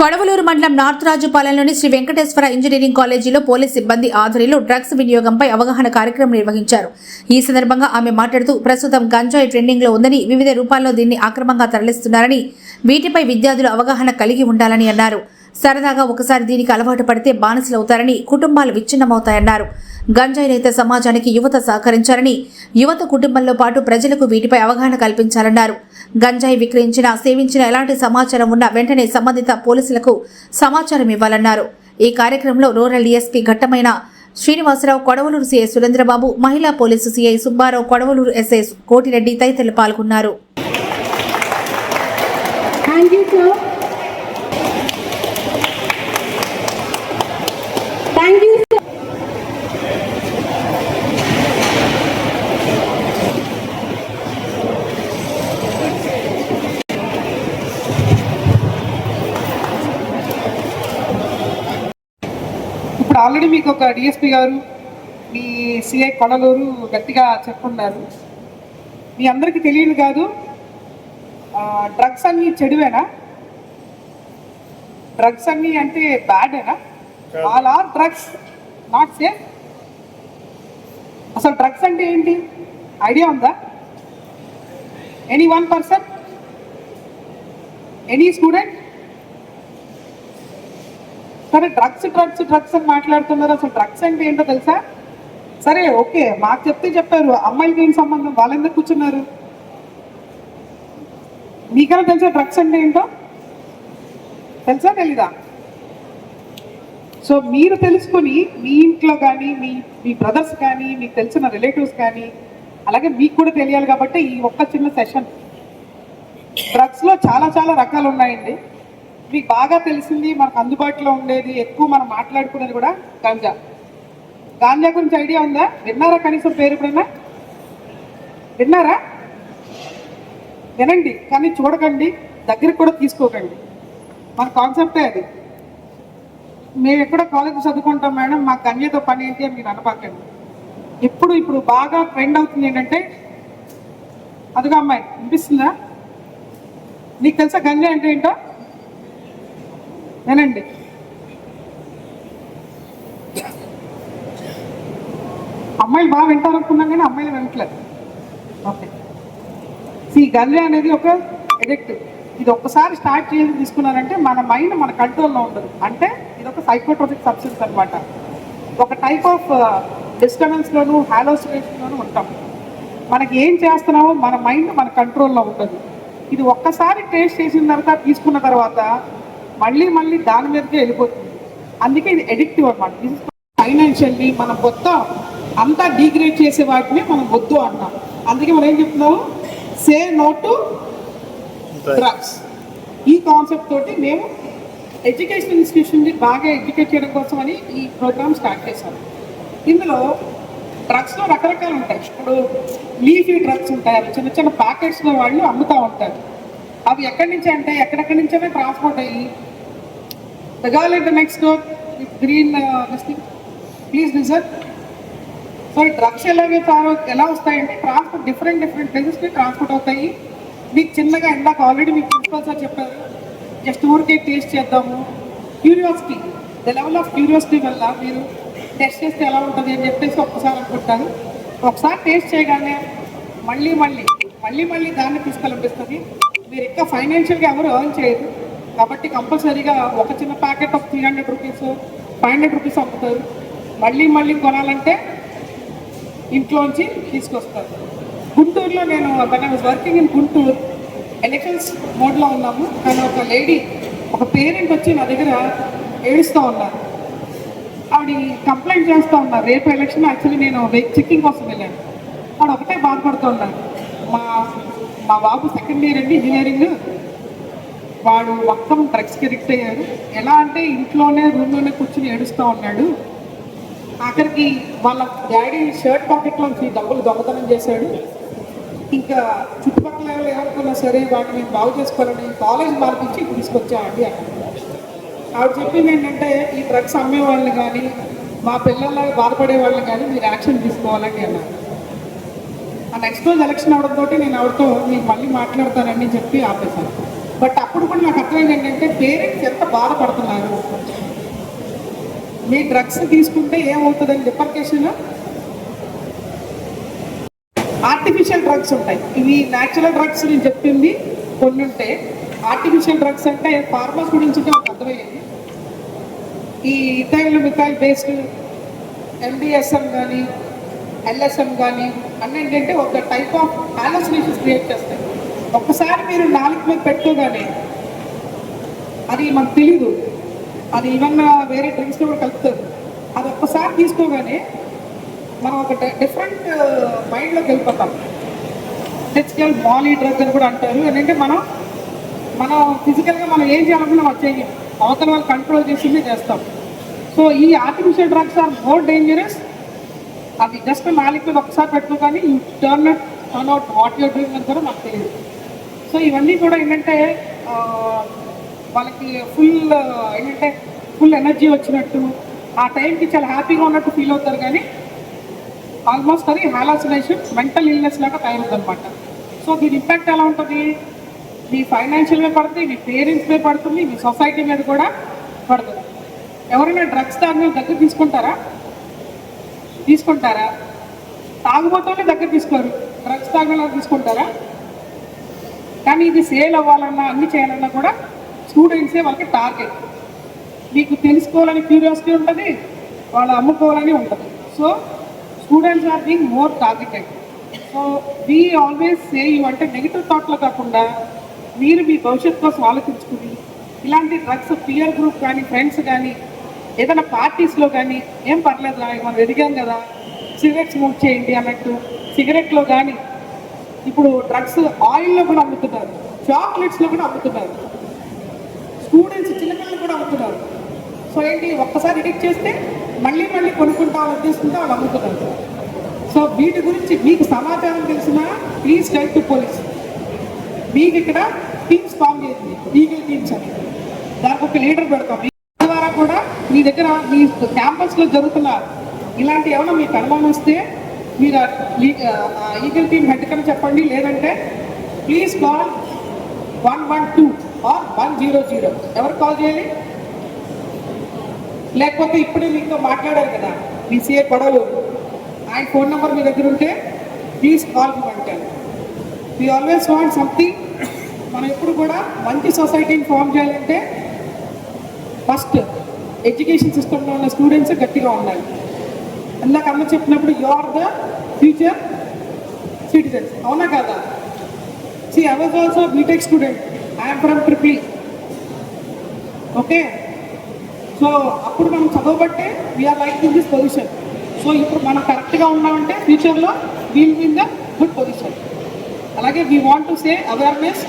కొడవలూరు మండలం north రాజుపాలెంలోని Shri Venkateswara engineering కాలేజీలో police సిబ్బంది ఆధ్వర్యంలో డ్రగ్స్ వినియోగంపై అవగాహన కార్యక్రమం నిర్వహించారు. ఈ సందర్భంగా ఆమె మాట్లాడుతూ ప్రస్తుతం గంజాయి ట్రెండింగ్ లో ఉందని, వివిధ రూపాల్లో దీన్ని అక్రమంగా తరలిస్తున్నారని, వీటిపై విద్యార్థులు అవగాహన కలిగి ఉండాలని అన్నారు. సరదాగా ఒకసారి దీనికి అలవాటు పడితే బానిసలవుతారని, కుటుంబాలు విచ్ఛిన్నమవుతాయన్నారు. గంజాయి రహిత సమాజానికి యువత సహకరించారని, యువత కుటుంబంలో పాటు ప్రజలకు వీటిపై అవగాహన కల్పించాలన్నారు. గంజాయి విక్రయించిన, సేవించిన ఎలాంటి సమాచారం ఉన్నా వెంటనే సంబంధిత పోలీసులకు సమాచారం ఇవ్వాలన్నారు. ఈ కార్యక్రమంలో రూరల్ డీఎస్పీ ఘట్టమైన శ్రీనివాసరావు, కొడవలూరు సీఐ సురేంద్రబాబు, మహిళా police CI Subbarao, Kodavaluru SI Kotireddy తదితరులు పాల్గొన్నారు. ఇప్పుడు ఆల్రెడీ మీకు ఒక డిఎస్పీ గారు, మీ సిఐ కొడలూరు గట్టిగా చెప్పున్నారు. మీ అందరికీ తెలియదు కాదు, డ్రగ్స్ అన్నీ చెడువేనా? డ్రగ్స్ అన్నీ అంటే బ్యాడేనా? All are drugs not safe. అసలు డ్రగ్స్ అంటే ఏంటి ఐడియా ఉందా? Any one person, any student? సరే, డ్రగ్స్ డ్రగ్స్ డ్రగ్స్ అని మాట్లాడుతున్నారు. అసలు డ్రగ్స్ అంటే ఏంటో తెలుసా? సరే, ఓకే, మాకు చెప్తే చెప్పారు. అమ్మాయిలకి ఏం సంబంధం? వాళ్ళెందుకు కూర్చున్నారు? మీకైనా తెలుసా డ్రగ్స్ అంటే ఏంటో? తెలుసా తెలీదా? సో మీరు తెలుసుకొని మీ ఇంట్లో కానీ, మీ బ్రదర్స్ కానీ, మీకు తెలిసిన రిలేటివ్స్ కానీ, అలాగే మీకు కూడా తెలియాలి కాబట్టి ఈ ఒక్క చిన్న సెషన్. డ్రగ్స్లో చాలా చాలా రకాలు ఉన్నాయండి. మీకు బాగా తెలిసింది, మనకు అందుబాటులో ఉండేది, ఎక్కువ మనం మాట్లాడుకునేది కూడా గాంజా. గాంజా గురించి ఐడియా ఉందా? విన్నారా? కనీసం పేరు ఎప్పుడైనా విన్నారా? వినండి, కానీ చూడకండి, దగ్గరికి కూడా తీసుకోకండి. మన కాన్సెప్టే అది. మేము ఎక్కడ కాలేజ్ చదువుకుంటాం మేడం, మాకు గంజాతో పని ఏంటి అని మీరు అనపాకండి. ఇప్పుడు బాగా ట్రెండ్ అవుతుంది ఏంటంటే, అదిగా అమ్మాయి వినిపిస్తుందా? నీకు తెలుసా గంజా అంటే ఏంటో? వినండి. అమ్మాయిలు బాగా వింటారు అనుకున్నాం కానీ అమ్మాయిలు వినట్లేదు. ఓకే, ఈ గంజా అనేది ఒక ఎడిక్టివ్. ఇది ఒక్కసారి స్టార్ట్ చేసి తీసుకున్నారంటే మన మైండ్ మన కంట్రోల్లో ఉండదు. అంటే ఇది ఒక సైకోట్రోపిక్ సబ్స్టెన్స్ అనమాట. ఒక టైప్ ఆఫ్ డిస్టర్బెన్స్లోను, హాలోసినేషన్లోనూ ఉంటాం. మనకి ఏం చేస్తున్నామో మన మైండ్ మన కంట్రోల్లో ఉండదు. ఇది ఒక్కసారి టేస్ట్ చేసిన తర్వాత, తీసుకున్న తర్వాత మళ్ళీ దాని మీదకే వెళ్ళిపోతుంది. అందుకే ఇది ఎడిక్టివ్ అనమాట. ఇది ఫైనాన్షియల్లీ మనం మొత్తం అంతా డీగ్రేడ్ చేసే వాటిని మనం వద్దు అంటాం. అందుకే మనం ఏం చెప్తున్నాము, సే నో టు డ్రగ్స్. ఈ కాన్సెప్ట్ తోటి మేము ఎడ్యుకేషన్ ఇన్స్టిట్యూషన్ని బాగా ఎడ్యుకేట్ చేయడం కోసం అని ఈ ప్రోగ్రామ్ స్టార్ట్ చేశాము. ఇందులో డ్రగ్స్లో రకరకాలు ఉంటాయి. ఇప్పుడు లీఫీ డ్రగ్స్ ఉంటాయి, అవి చిన్న చిన్న ప్యాకెట్స్లో వాళ్ళు అమ్ముతూ ఉంటారు. అవి ఎక్కడి నుంచి అంటే ఎక్కడెక్కడి నుంచో ట్రాన్స్పోర్ట్ అయ్యి the girl at the next door with green this thing, please listen. So ఈ డ్రగ్స్ ఎలా వస్తాయంటే ట్రాన్స్పోర్ట్ డిఫరెంట్ ప్లేసెస్కి ట్రాన్స్పోర్ట్ అవుతాయి. మీకు చిన్నగా ఇందాక ఆల్రెడీ మీకు ప్రిన్సిపల్ సార్ చెప్పారు, జస్ట్ ఊరికే టేస్ట్ చేద్దాము. Curiosity, the level of curiosity వల్ల మీరు టెస్ట్ చేస్తే ఎలా ఉంటుంది అని చెప్పేసి ఒక్కసారి అనుకుంటారు. ఒకసారి టేస్ట్ చేయగానే మళ్ళీ దాన్ని తీసుకెళ్ళిపిస్తుంది. మీరు ఇంకా ఫైనాన్షియల్గా ఎవరు ఎర్న్ చేయరు కాబట్టి కంపల్సరీగా ఒక చిన్న ప్యాకెట్ ఆఫ్ 300 రూపీస్ 500 రూపీస్ అమ్ముతారు. మళ్ళీ కొనాలంటే ఇంట్లోంచి తీసుకొస్తారు. గుంటూరులో నేను వర్కింగ్ ఇన్ గుంటూరు, ఎలక్షన్స్ మోడ్లో ఉన్నాము. కానీ ఒక లేడీ, ఒక పేరెంట్ వచ్చి నా దగ్గర ఏడుస్తూ ఉన్నారు. ఆవిడ కంప్లైంట్ చేస్తూ ఉన్నారు, రేపు ఎలక్షన్ యాక్చువల్లీ నేను చెక్కింగ్ కోసం వెళ్ళాను. ఆవిడ ఒకటే బాధపడుతూ ఉన్నారు, మా బాబు సెకండ్ ఇయర్ అండి ఇంజనీరింగ్, వాడు మొత్తం డ్రగ్స్కి అడిక్ట్ అయ్యాడు. ఎలా అంటే ఇంట్లోనే రూమ్లోనే కూర్చుని ఏడుస్తూ ఉన్నాడు. ఆఖరికి వాళ్ళ డాడీ షర్ట్ పాకెట్లోంచి డబ్బులు దొంగతనం చేశాడు. ఇంకా చుట్టుపక్కల ఏమనుకున్నా సరే వాటిని నేను బాగు చేసుకోవాలని కాలేజ్ మార్పించి తీసుకొచ్చామండి అక్కడ. ఆవిడ చెప్పింది ఏంటంటే, ఈ డ్రగ్స్ అమ్మే వాళ్ళని కానీ, మా పిల్లల్లాగా బాధపడే వాళ్ళని కానీ మీరు యాక్షన్ తీసుకోవాలని అన్నారు. ఆ నెక్స్ట్ రోజు ఎలక్షన్ అవడంతో నేను ఆవిడతో మీకు మళ్ళీ మాట్లాడతానని చెప్పి ఆపేశాను. బట్ అప్పుడు కూడా నాకు అర్థమైంది ఏంటంటే పేరెంట్స్ ఎంత బాధపడుతున్నారు. మీ డ్రగ్స్ తీసుకుంటే ఏమవుతుందని రిపర్కేషన్ ఆర్టిఫిషియల్ డ్రగ్స్ ఉంటాయి. ఇవి న్యాచురల్ డ్రగ్స్ నేను చెప్పింది కొన్ని ఉంటే, ఆర్టిఫిషియల్ డ్రగ్స్ అంటే ఫార్మాస్యూటికల్స్ ఉంటే మాకు అర్థమయ్యేది. ఈ ఇథైల్ మిథైల్ బేస్డ్ ఎండిఎస్ఎం కానీ ఎల్ఎస్ఎం కానీ అన్నీ ఏంటంటే ఒక టైప్ ఆఫ్ హాలోసినేషన్స్ క్రియేట్ చేస్తాయి. ఒక్కసారి మీరు నాలుగు మీద పెట్టుకోగానే అది మనకు తెలీదు, అది ఈవెన్ వేరే డ్రింక్స్లో కూడా కలుపుతారు. అది ఒక్కసారి తీసుకోగానే మనం ఒక డిఫరెంట్ మైండ్లోకి వెళ్ళిపోతాం. ఫిజికల్ మాలీ డ్రగ్ అని కూడా అంటారు. ఏంటంటే మనం ఫిజికల్గా మనం ఏం చేయాలనుకున్నా మనం చేయం, అవతల వాళ్ళు కంట్రోల్ చేసిందే చేస్తాం. సో ఈ artificial drugs are more dangerous. అది జస్ట్ నాలుగు మీద ఒకసారి పెట్టుకోగానే you turn out what you're doing అని కూడా నాకు తెలియదు. సో ఇవన్నీ కూడా ఏంటంటే వాళ్ళకి ఫుల్ ఎనర్జీ వచ్చినట్టు, ఆ టైంకి చాలా హ్యాపీగా ఉన్నట్టు ఫీల్ అవుతారు. కానీ ఆల్మోస్ట్ అది హాలోసినేషన్, మెంటల్ ఇల్నెస్ లాగా తయారవుతుంది అనమాట. సో దీని ఇంపాక్ట్ ఎలా ఉంటుంది? మీ ఫైనాన్షియల్ మీద పడుతుంది, మీ పేరెంట్స్ మీద పడుతుంది, మీ సొసైటీ మీద కూడా పడుతుంది. ఎవరైనా డ్రగ్స్ తాగిన దగ్గర తీసుకుంటారా? తాగుబోతోనే దగ్గర తీసుకోరు, డ్రగ్స్ తాగిన తీసుకుంటారా? కానీ ఇది సేల్ అవ్వాలన్నా అన్ని చేయాలన్నా కూడా స్టూడెంట్సే వాళ్ళకి టార్గెట్. మీకు తెలుసుకోవాలని క్యూరియాసిటీ ఉంటుంది, వాళ్ళు అమ్ముకోవాలని ఉంటుంది. So students are being more targeted. So we always say you అంటే నెగిటివ్ థాట్లో కాకుండా మీరు మీ భవిష్యత్తు కోసం ఆలోచించుకుని ఇలాంటి డ్రగ్స్ పియర్ గ్రూప్ కానీ ఫ్రెండ్స్ కానీ ఏదైనా పార్టీస్లో కానీ ఏం పర్లేదు, మనం ఎదిగాం కదా, సిగరెట్ స్మోక్ చేయండి అన్నట్టు సిగరెట్లో కానీ ఇప్పుడు డ్రగ్స్ ఆయిల్లో కూడా అమ్ముతున్నారు, చాక్లెట్స్లో కూడా అమ్ముతున్నారు, స్టూడెంట్స్ చిన్నపిల్లలు కూడా అమ్ముతున్నారు. సో ఏంటి, ఒక్కసారి ఎడిక్ట్ చేస్తే మళ్ళీ కొనుక్కుంటామని ఉద్దేశంతో వాళ్ళు అమ్ముతున్నారు. సో వీటి గురించి మీకు సమాచారం తెలిసినా ప్లీజ్ టెల్ టు పోలీస్. మీకు ఇక్కడ టీమ్స్ ఫామ్ చేసింది, ఈగల్ టీమ్స్ అని, దానికి ఒక లీడర్ పెడతాం. మీ ద్వారా కూడా మీ దగ్గర మీ క్యాంపస్లో జరుగుతున్న ఇలాంటి ఏమైనా మీకు అనుమానం వస్తే మీరు ఈగల్ టీమ్ హెడ్ కన్నా చెప్పండి, లేదంటే ప్లీజ్ కాల్ 112 ఆర్ 100. ఎవరు కాల్ చేయాలి? లేకపోతే ఇప్పుడే మీతో మాట్లాడారు కదా మీ సీఏ గొడవలు, ఆయన ఫోన్ నెంబర్ మీ దగ్గర ఉంటే ప్లీజ్ కాల్ అంటారు. We always want something. మనం ఎప్పుడు కూడా మంచి సొసైటీని ఫామ్ చేయాలంటే ఫస్ట్ ఎడ్యుకేషన్ సిస్టంలో ఉన్న స్టూడెంట్స్ గట్టిగా ఉండాలి. ఇందాక అమ్మ చెప్పినప్పుడు you are the future citizens, అవునా కదా? See, I was also a BTech student. I am from Tripoli. Okay, so అప్పుడు మనం చదవబట్టే we are like in this position. So ఇప్పుడు మనం కరెక్ట్గా ఉన్నామంటే ఫ్యూచర్లో we'll be in the good position. అలాగే we want to say awareness.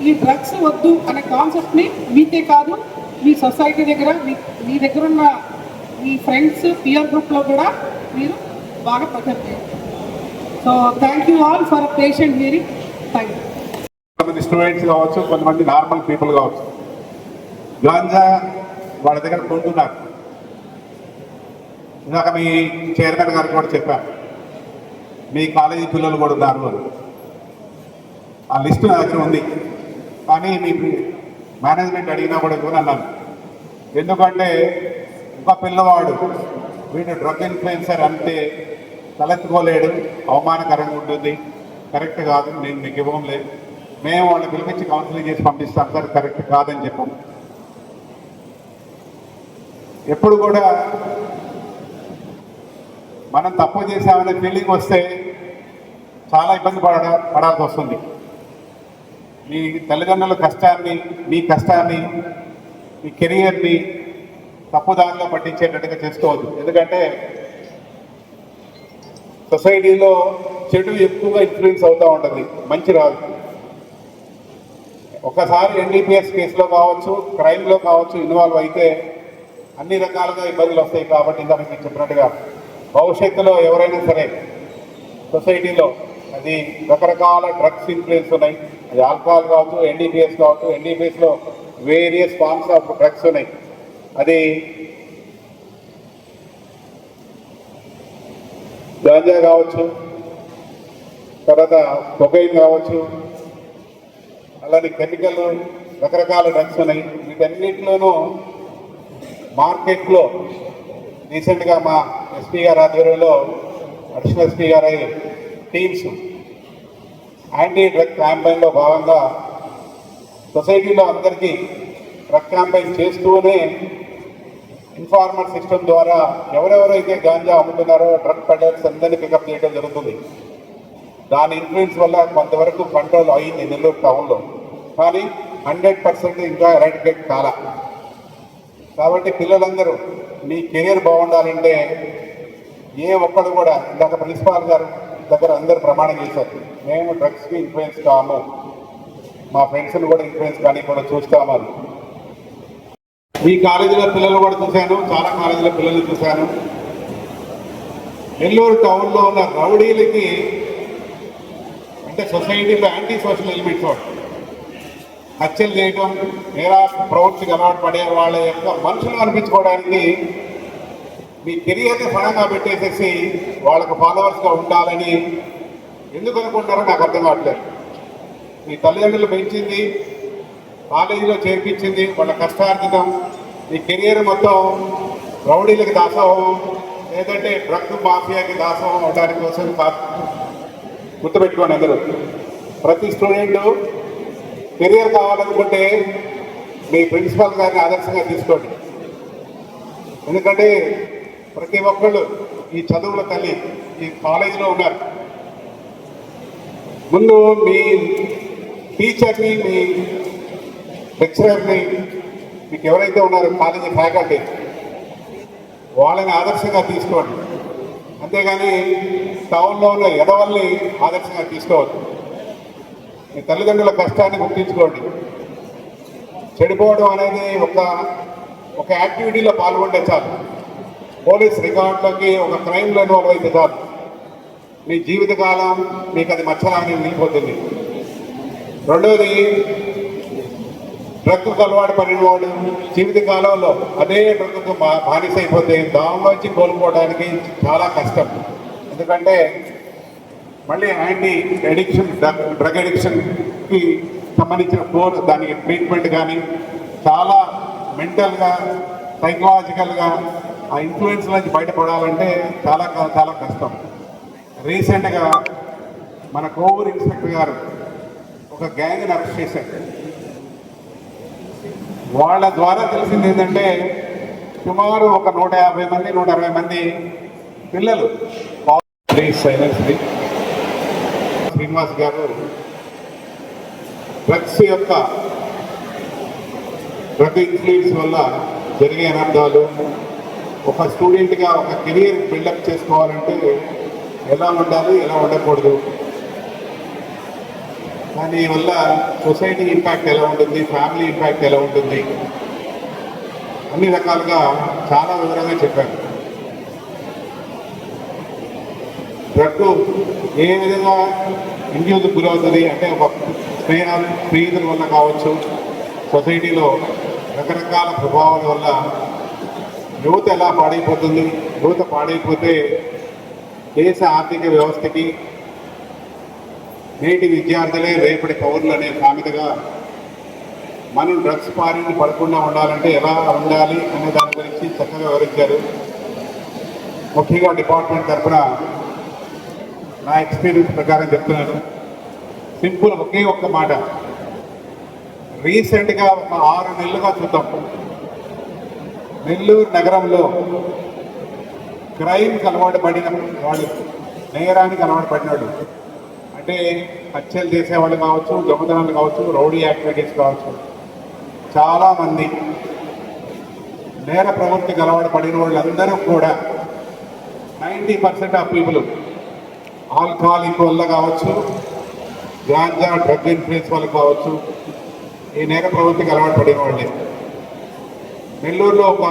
ఈ డ్రగ్స్ వద్దు అనే కాన్సెప్ట్ని మీకే కాదు, మీ సొసైటీ దగ్గర, మీ దగ్గర ఉన్న మీ ఫ్రెండ్స్ పియర్ గ్రూప్లో కూడా మీరు బాగా ప్రచారం చేయండి. So thank you all for patient hearing. Thank you. కొంతమంది స్టూడెంట్స్ కావచ్చు, కొంతమంది నార్మల్ పీపుల్ కావచ్చు, గాంజా వాళ్ళ దగ్గర కొంటున్నారు. ఇందాక మీ చైర్మన్ గారికి కూడా చెప్పారు, మీ కాలేజీ పిల్లలు కూడా ఉన్నారు అని. ఆ లిస్టు నా దగ్గర ఉంది, కానీ మీ మేనేజ్మెంట్ అడిగినా కూడా ఇవ్వని అన్నాను. ఎందుకంటే ఒక పిల్లవాడు వీడు డ్రగ్ ఇన్ఫ్లుయెన్సర్ అంటే తలెత్తుకోలేడు, అవమానకరంగా ఉంటుంది, కరెక్ట్ కాదు, నేను మీకు ఇవ్వం లేదు. మేము వాళ్ళని పిలిపించి కౌన్సిలింగ్ చేసి పంపిస్తాం సార్, కరెక్ట్ కాదని చెప్పాము. ఎప్పుడు కూడా మనం తప్పు చేసామనే ఫీలింగ్ వస్తే చాలా ఇబ్బంది పడాల్సి వస్తుంది. మీ తల్లిదండ్రుల కష్టాన్ని, మీ కష్టాన్ని, మీ కెరియర్ని తప్పుదారిలో పట్టించేటట్టుగా చేసుకోవద్దు. ఎందుకంటే సొసైటీలో చెడు ఎక్కువగా ఇన్ఫ్లుయెన్స్ అవుతూ ఉంటుంది, మంచి రాదు. ఒకసారి ఎన్డీపీఎస్ కేసులో కావచ్చు, క్రైమ్లో కావచ్చు ఇన్వాల్వ్ అయితే అన్ని రకాలుగా ఇబ్బందులు వస్తాయి. కాబట్టి ఇందాక నేను చెప్పినట్టుగా భవిష్యత్తులో ఎవరైనా సరే సొసైటీలో అది రకరకాల డ్రగ్స్ ఇన్ఫ్లుయెన్స్ ఉన్నాయి, అది ఆల్కహాల్ కావచ్చు, ఎన్డీపీఎస్ కావచ్చు, ఎన్డీపీఎస్లో వేరియస్ ఫార్మ్స్ ఆఫ్ డ్రగ్స్ ఉన్నాయి. అది గాంజా కావచ్చు, తర్వాత కొకైన్ కావచ్చు, అలానే కెమికల్ రకరకాల డ్రగ్స్ ఉన్నాయి. వీటన్నిటిలోనూ మార్కెట్లో రీసెంట్గా మా ఎస్పీ గారి ఆధ్వర్యంలో అడిషనల్ ఎస్పీ గారి టీమ్స్ యాంటీ డ్రగ్ క్యాంపెయిన్లో భాగంగా సొసైటీలో అందరికీ డ్రగ్ క్యాంపెయిన్ చేస్తూనే ఇన్ఫార్మర్ సిస్టమ్ ద్వారా ఎవరెవరైతే గాంజా అమ్ముతున్నారో డ్రగ్ పెడలర్స్ అందరినీ పికప్ చేయడం జరుగుతుంది. దాని ఇన్ఫ్లుయెన్స్ వల్ల కొంతవరకు కంట్రోల్ అయింది నెల్లూరు టౌన్లో, కానీ 100% ఇంకా ఎరాడికేట్ కాలా. కాబట్టి పిల్లలందరూ మీ కెరీర్ బాగుండాలంటే ఏ ఒక్కడు కూడా, ఇందాక ప్రిన్సిపాల్ గారు దగ్గర అందరూ ప్రమాణం చేశారు, మేము డ్రగ్స్కి ఇన్ఫ్లుయెన్స్ కాము, మా ఫ్రెండ్స్ని కూడా ఇన్ఫ్లుయెన్స్ కానీ కూడా చూస్తాము. ఈ కాలేజీలో పిల్లలు కూడా చూశాను, చాలా కాలేజీలో పిల్లలు చూశాను. నెల్లూరు టౌన్లో ఉన్న రౌడీలకి అంటే సొసైటీలో యాంటీ సోషల్ ఎలిమెంట్స్ హత్యలు చేయడం, నేరా ప్రవృత్తికి అలవాటు పడే వాళ్ళ యొక్క మనుషులు అనిపించుకోవడానికి మీ కెరియర్ని ఫలంగా పెట్టేసేసి వాళ్ళకు ఫాలోవర్స్గా ఉండాలని ఎందుకు అనుకుంటారో నాకు అర్థం కావట్లేదు. మీ తల్లిదండ్రులు పెంచింది, కాలేజీలో చేర్పించింది, వాళ్ళ కష్టార్జితం, మీ కెరియర్ మొత్తం రౌడీలకి దాసోహం లేదంటే డ్రగ్ మాఫియాకి దాసోహం అవడానికి కోసం కాదు. గుర్తుపెట్టుకోండి అందరూ. ప్రతి స్టూడెంట్ కెరియర్ కావాలనుకుంటే మీ ప్రిన్సిపల్ గారిని ఆదర్శంగా తీసుకోండి. ఎందుకంటే ప్రతి ఒక్కళ్ళు ఈ చదువుల తల్లి ఈ కాలేజీలో ఉన్నారు. ముందు మీ టీచర్ని, మీ లెక్చరర్ని, మీకు ఎవరైతే ఉన్నారో కాలేజీ ఫ్యాకల్టీ, వాళ్ళని ఆదర్శంగా తీసుకోండి. అంతేగాని టౌన్లో ఉన్న ఎదవల్ని ఆదర్శంగా తీసుకోవద్దు. మీ తల్లిదండ్రుల కష్టాన్ని గుర్తించుకోండి. చెడిపోవడం అనేది ఒక యాక్టివిటీలో పాల్గొంటే చాలు, పోలీస్ రికార్డులోకి ఒక క్రైమ్లో ఇన్వాల్వ్ అయితే చాలు, మీ జీవితకాలం మీకు అది మచ్చలాగా మిగిలిపోతుంది. రెండవది, డ్రగ్కు అలవాటు పడిన వాడు జీవితకాలంలో అదే డ్రగ్కు బానిస అయిపోతే దానిలోంచి కోలుకోవడానికి చాలా కష్టం. ఎందుకంటే మళ్ళీ యాంటీ అడిక్షన్, డ్రగ్ అడిక్షన్కి సంబంధించిన దానికి ట్రీట్మెంట్ కానీ చాలా మెంటల్గా, సైకలాజికల్గా ఆ ఇన్ఫ్లుయెన్స్ నుంచి బయటపడాలంటే చాలా చాలా కష్టం. రీసెంట్గా మన కోవూరు ఇన్స్పెక్టర్ గారు ఒక గ్యాంగ్ని అరెస్ట్ చేశారు. వాళ్ళ ద్వారా తెలిసింది ఏంటంటే సుమారు ఒక 150 మంది 160 మంది పిల్లలు. శ్రీనివాస్ గారు డ్రగ్స్ యొక్క డ్రగ్ ఇన్ఫ్లుయెన్స్ వల్ల జరిగే అనర్థాలు, ఒక స్టూడెంట్గా ఒక కెరియర్ బిల్డప్ చేసుకోవాలంటే ఎలా ఉండాలి, ఎలా ఉండకూడదు, దానివల్ల సొసైటీ ఇంపాక్ట్ ఎలా ఉంటుంది, ఫ్యామిలీ ఇంపాక్ట్ ఎలా ఉంటుంది, అన్ని రకాలుగా చాలా వివరంగా చెప్పారు. డ్రగ్ ఏ విధంగా ఇండ్యూస్కి గురవుతుంది అంటే ఒక స్నేహితుల వల్ల కావచ్చు, సొసైటీలో రకరకాల ప్రభావాల వల్ల యువత ఎలా పాడైపోతుంది. యువత పాడైపోతే దేశ ఆర్థిక వ్యవస్థకి నేటి విద్యార్థులే రేపటి పౌరులు అనే సామెతగా మనం డ్రగ్స్ బారిన పడకుండా ఉండాలంటే ఎలా ఉండాలి అనే దాని గురించి చక్కగా వివరించారు. ముఖ్యంగా డిపార్ట్మెంట్ తరఫున నా ఎక్స్పీరియన్స్ ప్రకారం చెప్తున్నాను. సింపుల్ ఒకే ఒక్క మాట, రీసెంట్గా ఒక 6 నెలలుగా చూద్దాం, నెల్లూరు నగరంలో క్రైమ్కి అలవాటు పడిన వాళ్ళు, నేరానికి అలవాటు పడినాడు అంటే హత్యలు చేసేవాళ్ళు కావచ్చు, దొంగతనాలు కావచ్చు, రౌడీ యాక్టివిటీస్ కావచ్చు, చాలామంది నేర ప్రవృత్తికి అలవాటు పడిన వాళ్ళందరూ కూడా 90% ఆఫ్ పీపుల్ ఆల్కహాలిక్ వల్ల కావచ్చు, గాంజా డ్రగ్ ఇన్ఫ్లుయెన్స్ వల్ల కావచ్చు, ఈ నేర ప్రవృత్తికి అలవాటు పడిన వాళ్ళే. నెల్లూరులో ఒక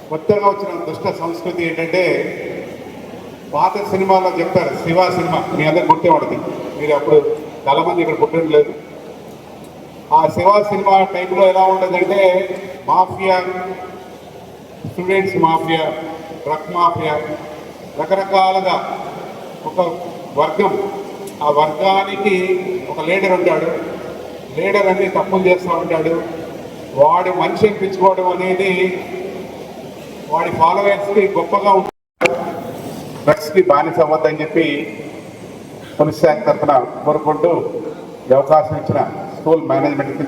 కొత్తగా వచ్చిన దుష్ట సంస్కృతి ఏంటంటే, పాత సినిమాలో చెప్తారు, శివ సినిమా మీ అందరు గుర్తే పడుతుంది, మీరు అప్పుడు చాలామంది ఇక్కడ పుట్టలేదు. ఆ శివ సినిమా టైంలో ఎలా ఉండదంటే mafia, students mafia, drug mafia, రకరకాలుగా ఒక వర్గం, ఆ వర్గానికి ఒక లీడర్ ఉంటాడు, లీడర్ అన్ని తప్పులు చేస్తూ ఉంటాడు, వాడు మనిషి అనిపించుకోవడం అనేది వాడి ఫాలోవర్స్కి గొప్పగా ఉంటుంది. డ్రగ్స్కి బానిస అవ్వద్దని చెప్పి పోలీస్ శాఖ తరఫున కోరుకుంటూ ఈ అవకాశం ఇచ్చిన స్కూల్ మేనేజ్మెంట్కి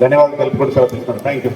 ధన్యవాదాలు తెలుపుకుంటూ సెలవు తీసుకున్నాను. Thank you.